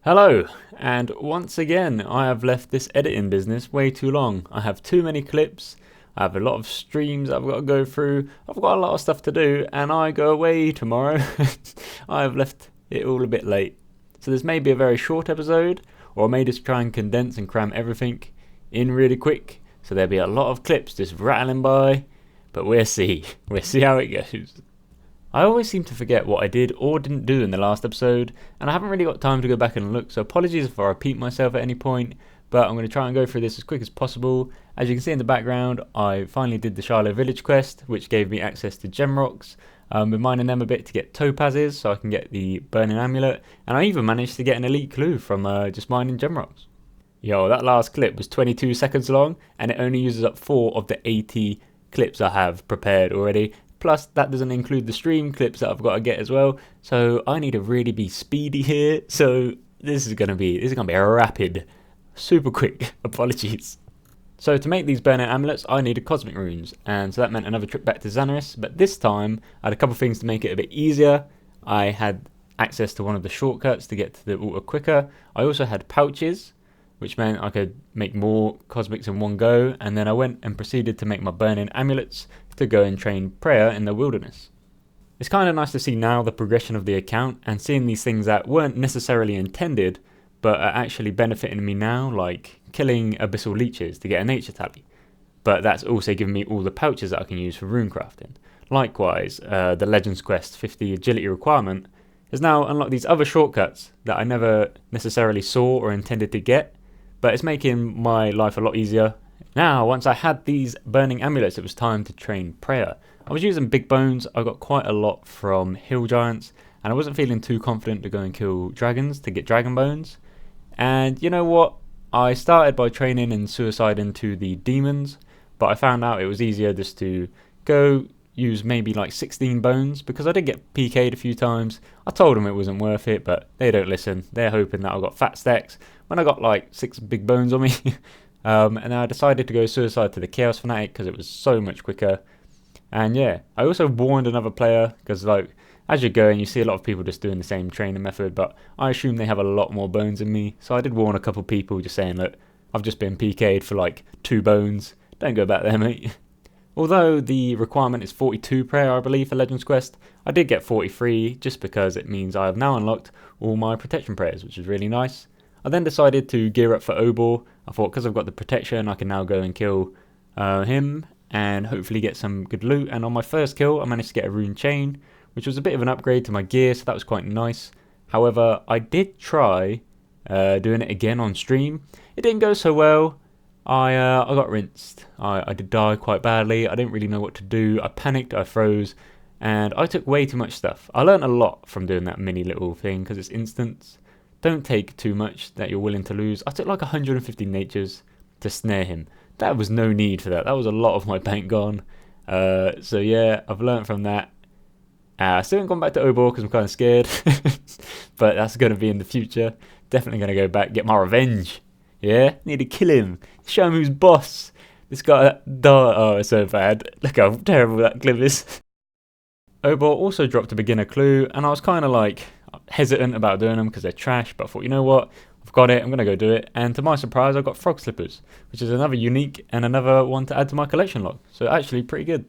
Hello, and once again I have left this editing business way too long. I have too many clips, I have a lot of streams I've got to go through, I've got a lot of stuff to do, and I go away tomorrow. I have left it all a bit late. So this may be a very short episode, or I may just try and condense and cram everything in really quick, so there'll be a lot of clips just rattling by, but we'll see. We'll see how it goes. I always seem to forget what I did or didn't do in the last episode, and I haven't really got time to go back and look, so apologies if I repeat myself at any point, but I'm going to try and go through this as quick as possible. As you can see in the background, I finally did the Shiloh Village quest, which gave me access to gem rocks. Been mining them a bit to get topazes, so I can get the burning amulet, and I even managed to get an elite clue from just mining gem rocks. Yo, that last clip was 22 seconds long, and it only uses up 4 of the 80 clips I have prepared already. Plus, that doesn't include the stream clips that I've got to get as well. So I need to really be speedy here. So this is gonna be a rapid, super quick. Apologies. So to make these burning amulets, I needed cosmic runes, and so that meant another trip back to Xanaris. But this time, I had a couple of things to make it a bit easier. I had access to one of the shortcuts to get to the altar quicker. I also had pouches, which meant I could make more cosmics in one go, and then I went and proceeded to make my burning amulets to go and train prayer in the wilderness. It's kind of nice to see now the progression of the account and seeing these things that weren't necessarily intended but are actually benefiting me now, like killing abyssal leeches to get a nature tally. But that's also given me all the pouches that I can use for rune crafting. Likewise, the Legends Quest 50 agility requirement has now unlocked these other shortcuts that I never necessarily saw or intended to get, but it's making my life a lot easier. Now, once I had these burning amulets, it was time to train prayer. I was using big bones. I got quite a lot from hill giants, and I wasn't feeling too confident to go and kill dragons to get dragon bones. And you know what? I started by training and suiciding to the demons, but I found out it was easier just to go use maybe like 16 bones, because I did get PK'd a few times. I told them it wasn't worth it, but they don't listen. They're hoping that I got fat stacks when I got like 6 big bones on me. And I decided to go suicide to the Chaos Fanatic because it was so much quicker. And yeah, I also warned another player, because like as you're going, you see a lot of people just doing the same training method, but I assume they have a lot more bones than me. So I did warn a couple people, just saying, look, I've just been PK'd for like 2 bones. Don't go back there, mate. Although the requirement is 42 prayer, I believe, for Legends Quest, I did get 43 just because it means I have now unlocked all my protection prayers, which is really nice. I then decided to gear up for Obor. I thought because I've got the protection, I can now go and kill him and hopefully get some good loot. And on my first kill, I managed to get a rune chain, which was a bit of an upgrade to my gear, so that was quite nice. However, I did try doing it again on stream. It didn't go so well. I got rinsed. I did die quite badly. I didn't really know what to do. I panicked, I froze, and I took way too much stuff. I learned a lot from doing that mini little thing because it's instant. Don't take too much that you're willing to lose. I took like 150 natures to snare him. That was no need for that. That was a lot of my bank gone. So yeah, I've learned from that. I still haven't gone back to Obor because I'm kind of scared. But that's going to be in the future. Definitely going to go back, get my revenge. Yeah, need to kill him. Show him who's boss. This guy, oh, it's so bad. Look how terrible that clip is. Obor also dropped a beginner clue, and I was kind of like hesitant about doing them because they're trash, but I thought, you know what, I've got it, I'm going to go do it. And to my surprise, I got frog slippers, which is another unique and another one to add to my collection log. So actually pretty good.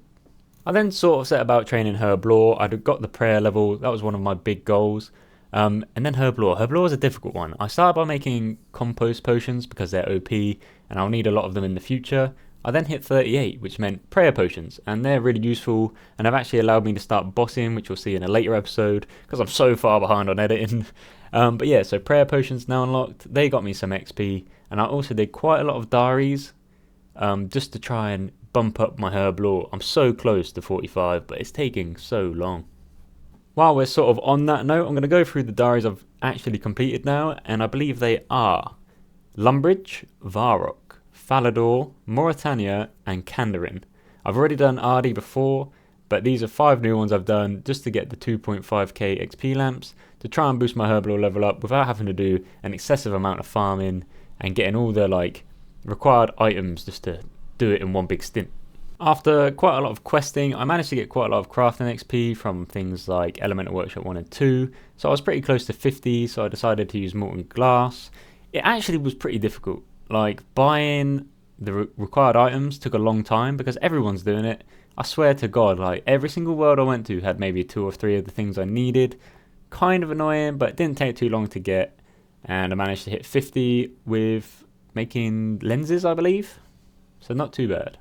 I then sort of set about training herb lore. I'd got the prayer level, that was one of my big goals. And then herb lore. Herb lore is a difficult one. I started by making compost potions because they're OP and I'll need a lot of them in the future. I then hit 38, which meant prayer potions, and they're really useful and have actually allowed me to start bossing, which you'll see in a later episode because I'm so far behind on editing. But yeah, so prayer potions now unlocked. They got me some XP, and I also did quite a lot of diaries just to try and bump up my herb lore. I'm so close to 45, but it's taking so long. While we're sort of on that note, I'm going to go through the diaries I've actually completed now, and I believe they are Lumbridge, Varrock, Falador, Mauritania, and Kandarin. I've already done Ardi before, but these are 5 new ones I've done just to get the 2.5k XP lamps to try and boost my herb lore level up without having to do an excessive amount of farming and getting all the like required items just to do it in one big stint. After quite a lot of questing, I managed to get quite a lot of crafting XP from things like Elemental Workshop 1 and 2, so I was pretty close to 50, so I decided to use molten glass. It actually was pretty difficult, like buying the required items took a long time because everyone's doing it. I swear to God, like every single world I went to had maybe 2 or 3 of the things I needed. Kind of annoying, but it didn't take too long to get, and I managed to hit 50 with making lenses, I believe, so not too bad.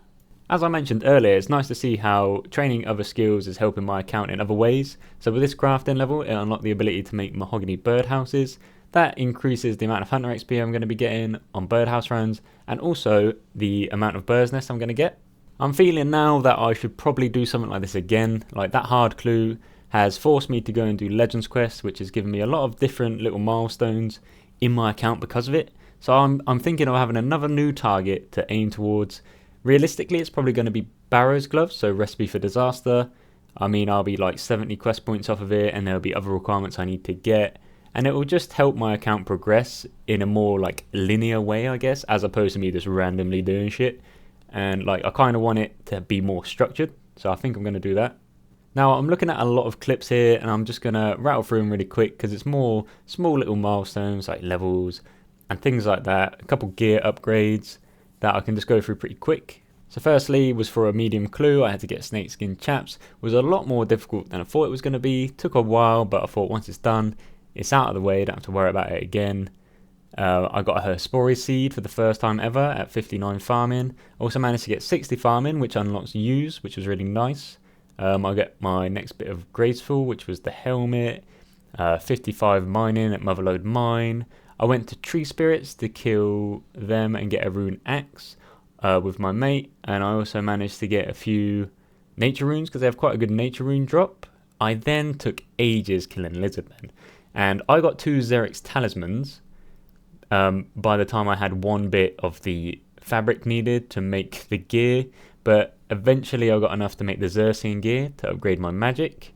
As I mentioned earlier, it's nice to see how training other skills is helping my account in other ways. So with this crafting level, it unlocked the ability to make mahogany birdhouses. That increases the amount of hunter XP I'm going to be getting on birdhouse runs, and also the amount of bird's nest I'm going to get. I'm feeling now that I should probably do something like this again. Like that hard clue has forced me to go and do Legends quests, which has given me a lot of different little milestones in my account because of it. So I'm thinking of having another new target to aim towards. Realistically, it's probably going to be Barrows gloves, so recipe for disaster. I mean, I'll be like 70 quest points off of it, and there'll be other requirements I need to get, and it will just help my account progress in a more like linear way, I guess, as opposed to me just randomly doing shit. And like I kind of want it to be more structured, so I think I'm going to do that. Now I'm looking at a lot of clips here, and I'm just going to rattle through them really quick because it's more small little milestones like levels and things like that, a couple gear upgrades that I can just go through pretty quick. So firstly was for a medium clue. I had to get snakeskin chaps. It was a lot more difficult than I thought it was going to be. Took a while, but I thought once it's done, it's out of the way, don't have to worry about it again. I got a Hespori seed for the first time ever at 59 farming. Also managed to get 60 farming, which unlocks use, which was really nice. I get my next bit of graceful, which was the helmet. 55 mining at Motherlode Mine. I went to Tree Spirits to kill them and get a rune axe with my mate, and I also managed to get a few nature runes because they have quite a good nature rune drop. I then took ages killing lizardmen, and I got 2 Xerix talismans by the time I had 1 bit of the fabric needed to make the gear, but eventually I got enough to make the Xerxian gear to upgrade my magic.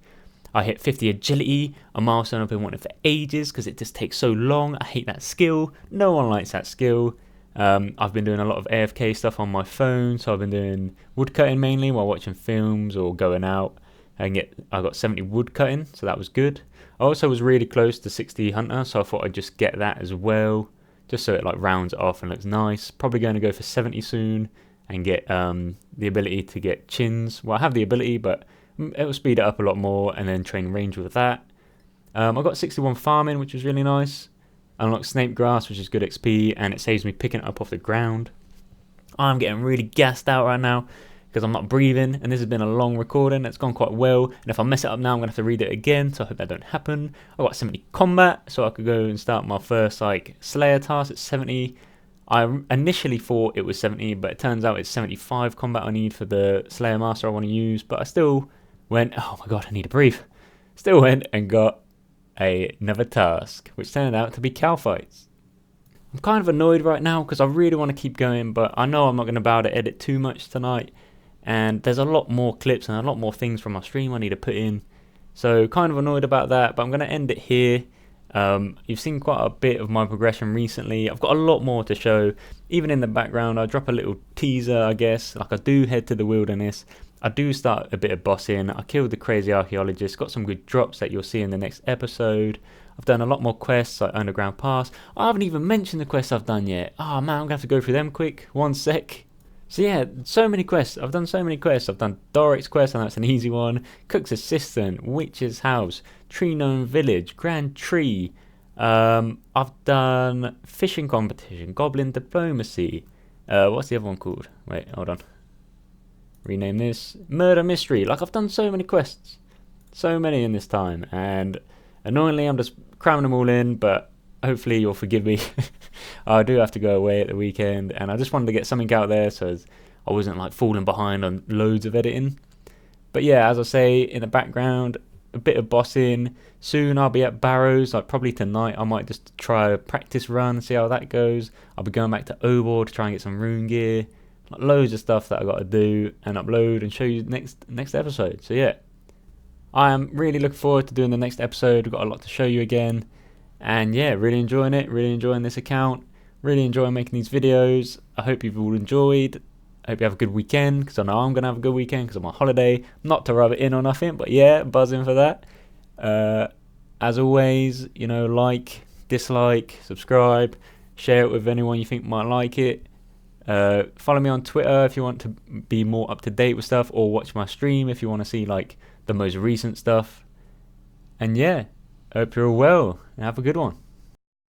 I hit 50 agility, a milestone I've been wanting for ages because it just takes so long. I hate that skill. No one likes that skill. I've been doing a lot of AFK stuff on my phone, so I've been doing woodcutting mainly while watching films or going out. I got 70 woodcutting, so that was good. I also was really close to 60 hunter, so I thought I'd just get that as well, just so it like rounds it off and looks nice. Probably going to go for 70 soon and get the ability to get chins. Well, I have the ability, but it will speed it up a lot more, and then train range with that. I got 61 farming, which was really nice. Unlocked snake grass, which is good XP, and it saves me picking it up off the ground. I'm getting really gassed out right now because I'm not breathing, and this has been a long recording. It's gone quite well, and if I mess it up now, I'm going to have to read it again, so I hope that don't happen. I got 70 combat, so I could go and start my first like Slayer task at 70. I initially thought it was 70, but it turns out it's 75 combat I need for the Slayer Master I want to use, but I still went, oh my god, I need to breathe. Still went and got another task, which turned out to be cow fights. I'm kind of annoyed right now because I really want to keep going, but I know I'm not going to be able to edit too much tonight, and there's a lot more clips and a lot more things from my stream I need to put in, so kind of annoyed about that, but I'm going to end it here. You've seen quite a bit of my progression recently. I've got a lot more to show. Even in the background, I drop a little teaser, I guess. Like I do head to the wilderness. I do start a bit of bossing. I killed the crazy archaeologist. Got some good drops that you'll see in the next episode. I've done a lot more quests like Underground Pass. I haven't even mentioned the quests I've done yet. Oh man, I'm going to have to go through them quick. 1 sec. So yeah, so many quests. I've done so many quests. I've done Doric's quest, and that's an easy one. Cook's Assistant, Witch's House, Tree Gnome Village, Grand Tree. I've done Fishing Competition, Goblin Diplomacy. What's the other one called? Wait, hold on. Rename this. Murder Mystery. Like, I've done so many quests. So many in this time. And annoyingly, I'm just cramming them all in, but hopefully you'll forgive me. I do have to go away at the weekend, and I just wanted to get something out there so I wasn't like falling behind on loads of editing. But yeah, as I say, in the background, a bit of bossing. Soon I'll be at Barrows, like probably tonight. I might just try a practice run, see how that goes. I'll be going back to Obor to try and get some rune gear. Like loads of stuff that I got to do and upload and show you next episode. So yeah, I am really looking forward to doing the next episode. We've got a lot to show you again. And yeah, really enjoying it, really enjoying this account, really enjoying making these videos. I hope you've all enjoyed. I hope you have a good weekend, because I know I'm going to have a good weekend because I'm on holiday. Not to rub it in or nothing, but yeah, buzzing for that. As always, like, dislike, subscribe, share it with anyone you think might like it. Follow me on Twitter if you want to be more up to date with stuff, or watch my stream if you want to see like the most recent stuff. And yeah, hope you're all well and have a good one.